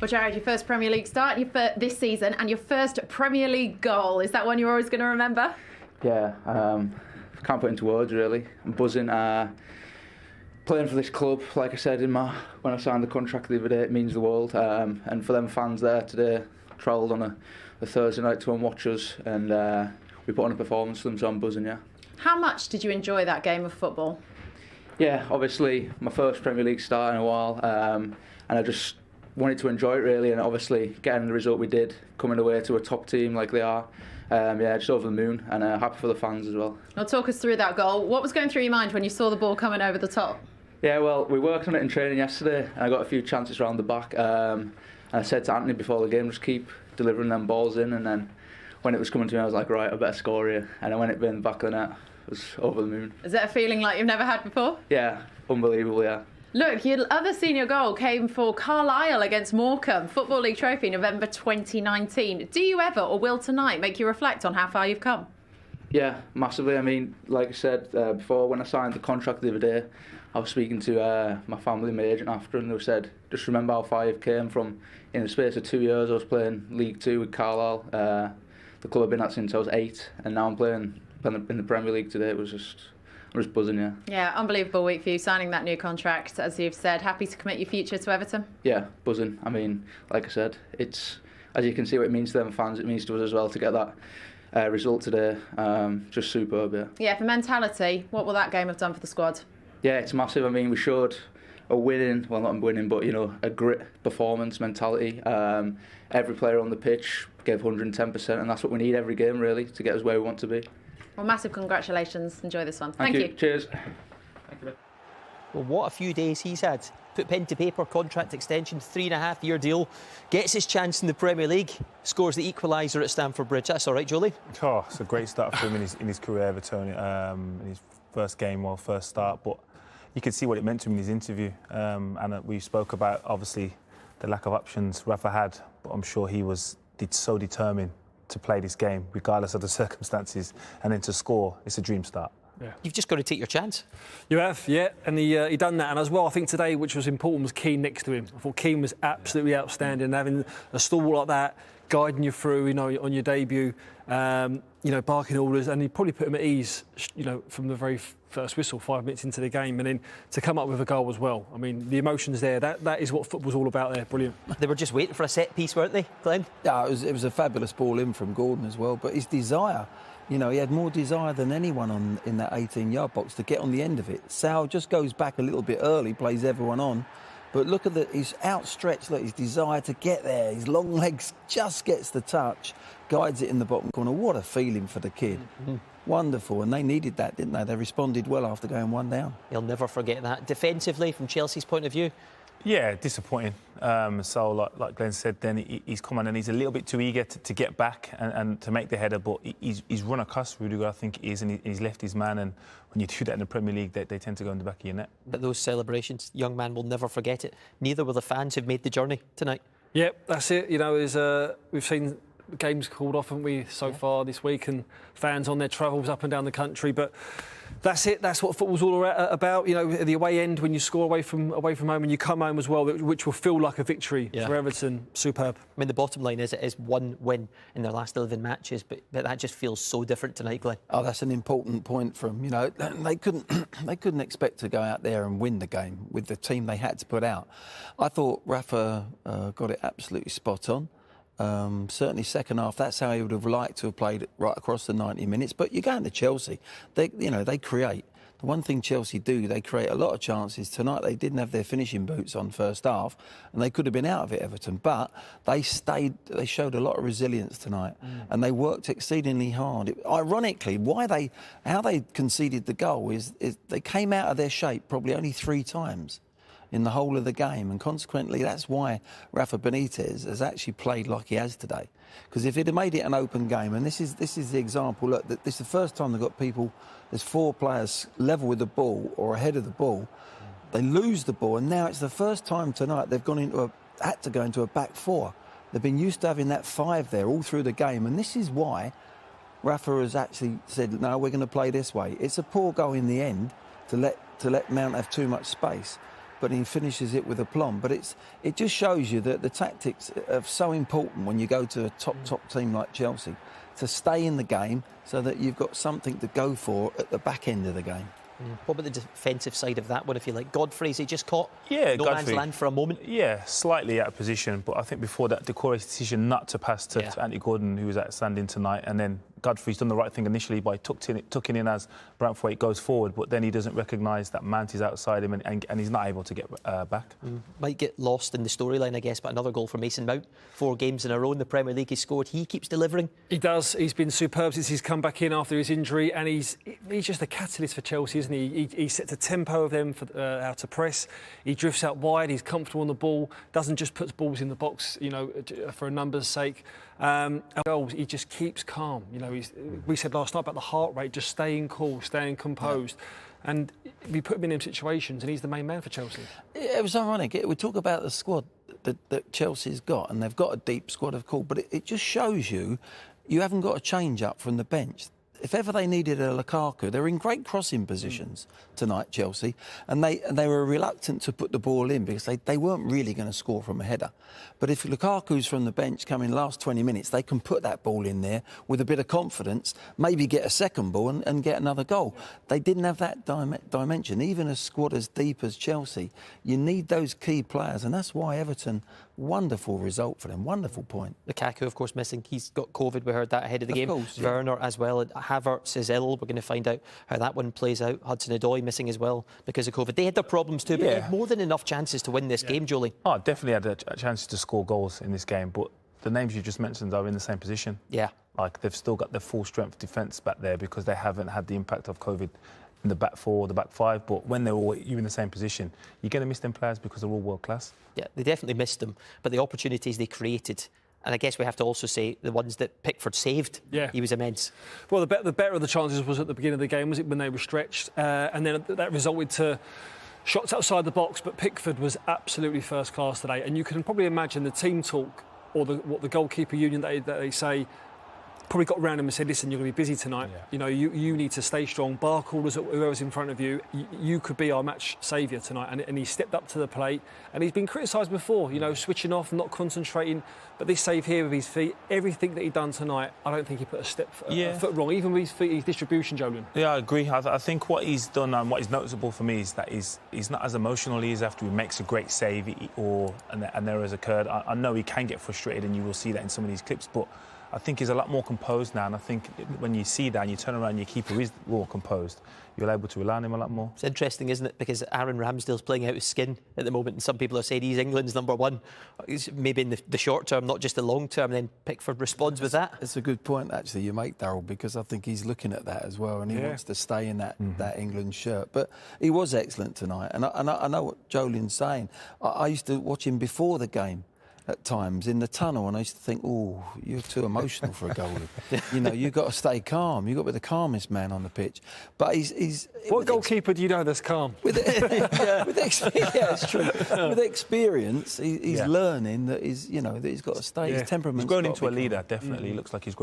Well, Jared, your first Premier League start this season and your first Premier League goal. Is that one you're always going to remember? Yeah, can't put into words really. I'm buzzing. Playing for this club, like I said when I signed the contract the other day, it means the world. And for them fans there today, travelled on a Thursday night to come and watch us, and we put on a performance for them, so I'm buzzing, yeah. How much did you enjoy that game of football? Yeah, obviously my first Premier League start in a while, and I just wanted to enjoy it really, and obviously getting the result we did, coming away to a top team like they are, yeah, just over the moon, and happy for the fans as well. Now talk us through that goal. What was going through your mind when you saw the ball coming over the top? Yeah, well, we worked on it in training yesterday, and I got a few chances around the back, and I said to Anthony before the game, just keep delivering them balls in, and then when it was coming to me I was like, right, I better score here, and then when it been in the back of the net, it was over the moon. Is that a feeling like you've never had before? Yeah, unbelievable, yeah. Look, your other senior goal came for Carlisle against Morecambe, Football League Trophy, November 2019. Do you ever, or will tonight, make you reflect on how far you've come? Yeah, massively. I mean, like I said before, when I signed the contract the other day, I was speaking to my family, my agent after, and they said, just remember how far you've came from. In the space of 2 years, I was playing League Two with Carlisle. The club I've been at since I was 8, and now I'm playing in the Premier League today. I'm just buzzing, yeah. Yeah, unbelievable week for you, signing that new contract, as you've said. Happy to commit your future to Everton? Yeah, buzzing. I mean, like I said, it's, as you can see what it means to them fans, it means to us as well to get that result today. Just superb, yeah. Yeah, for mentality, what will that game have done for the squad? Yeah, it's massive. I mean, we showed a winning, well, not winning, but, you know, a grit performance mentality. Every player on the pitch gave 110%, and that's what we need every game, really, to get us where we want to be. Well, massive congratulations. Enjoy this one. Thank you. Cheers. Thank you. Well, what a few days he's had. Put pen to paper, contract extension, 3.5-year deal. Gets his chance in the Premier League. Scores the equaliser at Stamford Bridge. That's all right, Jolie? Oh, it's a great start for him in his career, Everton. In his first game, first start. But you could see what it meant to him in his interview. And we spoke about, obviously, the lack of options Rafa had. But I'm sure he was so determined to play this game, regardless of the circumstances, and then to score. It's a dream start. Yeah. You've just got to take your chance. You have, yeah, and he done that. And as well, I think today, which was important, was Keane next to him. I thought Keane was absolutely outstanding, having a stalwart like that, guiding you through, you know, on your debut, you know, barking orders, and he probably put him at ease, you know, from the very first whistle, 5 minutes into the game, and then to come up with a goal as well. I mean, the emotions there, that is what football's all about there. Brilliant. They were just waiting for a set piece, weren't they, Glenn? Yeah, it was a fabulous ball in from Gordon as well, but his desire, you know, he had more desire than anyone in that 18-yard box to get on the end of it. Sal just goes back a little bit early, plays everyone on, but look at his outstretched, look, his desire to get there, his long legs just gets the touch, guides it in the bottom corner. What a feeling for the kid. Mm-hmm. Wonderful, and they needed that, didn't they? They responded well after going 1 down. He'll never forget that. Defensively, from Chelsea's point of view? Yeah, disappointing. So, like Glenn said, then he's come on and he's a little bit too eager to get back and to make the header, but he's run across Rudiger, I think he is, and he's left his man, and when you do that in the Premier League, they tend to go in the back of your net. But those celebrations, young man will never forget it. Neither will the fans who've made the journey tonight. Yep, that's it. You know, we've seen games called off, haven't we, so far this week, and fans on their travels up and down the country, but that's it. That's what football's all about. You know, at the away end, when you score away from home and you come home as well, which will feel like a victory for Everton. Superb. I mean, the bottom line is it is 1 win in their last 11 matches, but that just feels so different tonight, Glenn. Oh, that's an important point from, you know, they couldn't expect to go out there and win the game with the team they had to put out. I thought Rafa got it absolutely spot on. Certainly second half, that's how he would have liked to have played right across the 90 minutes. But you're going to Chelsea, they create. The one thing Chelsea do, they create a lot of chances. Tonight they didn't have their finishing boots on first half, and they could have been out of it, Everton. But they showed a lot of resilience tonight, and they worked exceedingly hard. Ironically, how they conceded the goal is they came out of their shape probably only 3 times in the whole of the game, and consequently that's why Rafa Benitez has actually played like he has today. Because if he'd have made it an open game, and this is the example, look, this is the first time they've got people, there's 4 players level with the ball or ahead of the ball, they lose the ball, and now it's the first time tonight they've had to go into a back 4. They've been used to having that 5 there all through the game, and this is why Rafa has actually said, no, we're going to play this way. It's a poor goal in the end to let Mount have too much space. but he finishes it with aplomb. But it just shows you that the tactics are so important when you go to a top team like Chelsea, to stay in the game so that you've got something to go for at the back end of the game. What about the defensive side of that one, if you like? Godfrey's he just caught no Godfrey, man's land for a moment? Yeah, slightly out of position, but I think before that, Decore's decision not to pass to Andy Gordon, who was outstanding tonight, and then Godfrey's done the right thing initially by tucking in as Brantford goes forward, but then he doesn't recognise that Mount is outside him and he's not able to get back. Might get lost in the storyline, I guess, but another goal for Mason Mount. 4 games in a row in the Premier League he's scored. He keeps delivering. He does. He's been superb since he's come back in after his injury, and he's just a catalyst for Chelsea, isn't he? He sets a tempo of them for how to press. He drifts out wide. He's comfortable on the ball. Doesn't just put balls in the box, for a numbers' sake. Goals, he just keeps calm. We said last night about the heart rate, just staying cool, staying composed. Yeah. And we put him in them situations, and he's the main man for Chelsea. It was ironic. We talk about the squad that Chelsea's got, and they've got a deep squad, of course, but it just shows you haven't got to change up from the bench. If ever they needed a Lukaku, they're in great crossing positions tonight, Chelsea, and they were reluctant to put the ball in because they weren't really going to score from a header. But if Lukaku's from the bench coming last 20 minutes, they can put that ball in there with a bit of confidence, maybe get a second ball and get another goal. They didn't have that dimension. Even a squad as deep as Chelsea, you need those key players, and that's why Everton, wonderful result for them, wonderful point. Lukaku, of course, missing. He's got COVID. We heard that ahead of the game. Course, yeah. Werner as well. Havertz is ill. We're going to find out how that one plays out. Hudson-Odoi missing as well because of COVID. They had their problems too, but they had more than enough chances to win this game, Jolie. Oh, definitely had a chance to score goals in this game, but the names you just mentioned are in the same position. Yeah. Like, they've still got the full strength defence back there because they haven't had the impact of COVID in the back 4 or the back 5, but when they're all in the same position, you're going to miss them players because they're all world class. Yeah, they definitely missed them, but the opportunities they created, and I guess we have to also say the ones that Pickford saved, he was immense. Well, the better of the chances was at the beginning of the game, was it, when they were stretched, and then that resulted to shots outside the box, but Pickford was absolutely first class today, and you can probably imagine the team talk or what the goalkeeper union that they say probably got around him and said, listen, you're going to be busy tonight. Yeah. You need to stay strong. Bark orders at whoever's in front of you. You could be our match saviour tonight. And he stepped up to the plate. And he's been criticised before, switching off, not concentrating. But this save here with his feet, everything that he'd done tonight, I don't think he put a foot wrong, even with his feet, his distribution, Jolien. Yeah, I agree. I think what he's done and what is noticeable for me is that he's not as emotional as after he makes a great save and an error has occurred. I know he can get frustrated, and you will see that in some of these clips, but I think he's a lot more composed now, and I think when you see that and you turn around and your keeper is more composed, you're able to rely on him a lot more. It's interesting, isn't it? Because Aaron Ramsdale's playing out his skin at the moment, and some people are saying he's England's #1. He's maybe in the short term, not just the long term, and then Pickford responds with that. It's a good point, actually, you make, Darryl, because I think he's looking at that as well, and he wants to stay in that England shirt. But he was excellent tonight, and I know what Jolien's saying. I used to watch him before the game at times in the tunnel, and I used to think, oh, you're too emotional for a goalie. You've got to stay calm. You've got to be the calmest man on the pitch. But he's what goalkeeper do you know that's calm? With it's true. With experience, he's learning that he's got to stay. His temperament. He's grown into a leader. Definitely, looks like he's grown.